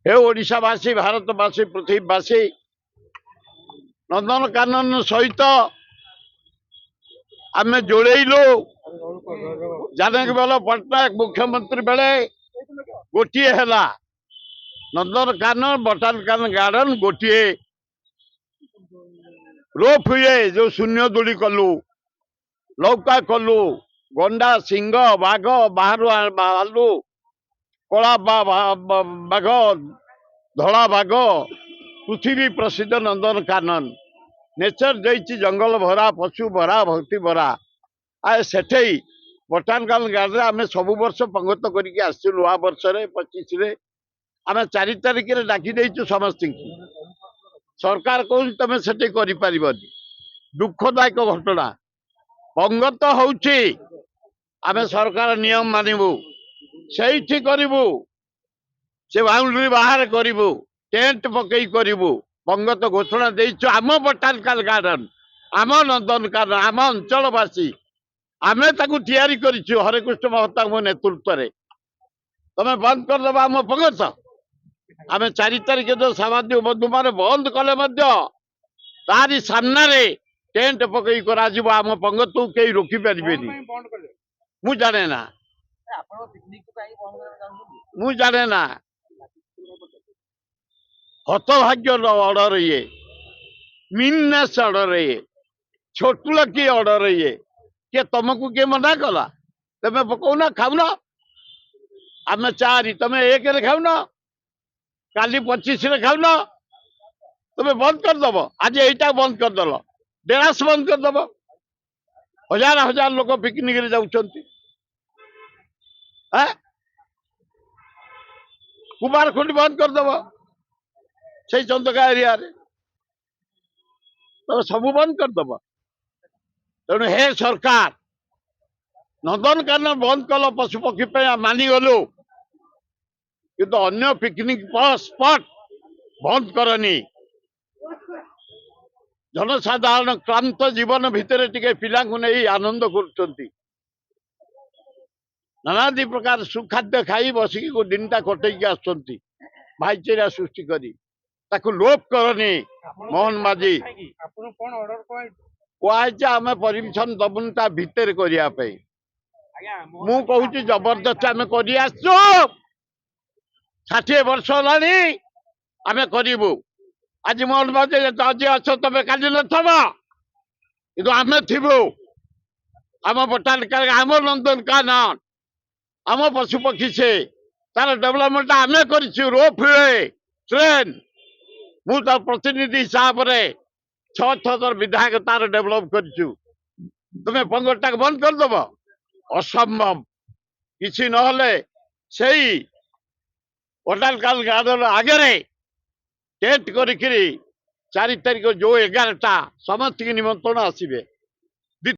हे ओडिशावासी भारतवासी पृथ्वीवासी नंदनकानन सहित आम जोड़ेलु जानकीबल पट्टनायक मुख्यमंत्री बेले गोटे है नंदनकानन बटानिकल गार्डन गोटे रोप हुए जो शून्य दूरी कलु लौका कलु गंडा सिंह बाघ बाहर बाहरु कला बाघ धला बाघ पृथ्वी प्रसिद्ध नंदनकानन नेचर देती जंगल भरा पशु भरा भक्ति भरा आए सेठे बटानिकल गार्डन आम सब वर्ष पंगत करके आसु नुआ वर्ष 25 आम 4 तारिख डाकी देचु समस्त सरकार कौन तुम से कर दुखदायक घटना पंगत होउछि आम सरकार नियम मानबू से करूँ से बाउंड्री बाहर करूँ टेंट पकई करूँ पंगत घोषणा देचु आम बटानिकल गार्डन आम नंदनकानन आम अंचलवासी आमे ताकू तैयारी करिछु हरेकृष्ण महता मो नेतृत्व रे तमे बंद कर दबा आम पंगत आमे 4 तारिख जो सामाजिक बंधु माने बंद कले मध्य तारी सामना रे टेंट पकई करा जिवो आम पंगत को केई रोकी परिबेनी मु जाने ना मु जाने ना हतभाग्य ऑर्डर ये मीननेस ऑर्डर ये छोटुला की ऑर्डर ये के तुमको किए मना कला तुम पकौना खाऊन आम 4 तुम 1 रे खाऊन काली 25 रे खाऊन तुम बंद करदब आज यहीटा बंद करदल डेरास बंद करदब हजार हजार लोक पिकनिक रे जाउछंती कुमारखुंड बंद करदब से चंदका एरिया रे तुम सब बंद करदब तेणु हे सरकार नंदनकानन बंद कल पशुपक्षी मानिगलु किंतु अन्य पिकनिक स्पॉट बंद करनी जनसाधारण क्लांत जीवन भितर टिके पिला नहीं आनंद कर नानादी प्रकार सुखाद्य खाई बसिकी दिनटा कटैकी आसुंती भाईचारा सृष्टि करी ताकू लोप करनी मोहन माझी कहुचे आम परमिशन दबुन ता भितर करने मु कहूँ जबरदस्त आम कर 60 वर्ष है आम करूँ आज मोहन माझी आज अच तुम काली नथब कि आम थू आम बटानिकल आम नंदनकानन आम पशुपक्षी से तार डेवलपमेंट आम कर रोप हुए ट्रेन मु तार प्रतिनिधि हिसाब से 6 विधायक तार डेवलप कर तुम्हें पंगटा बंद करदब असंभव किसी नहले से बटानिकल गार्डन आगे टेंट करी 4 तारिख जो 11टा समस्त निमंत्रण आसवे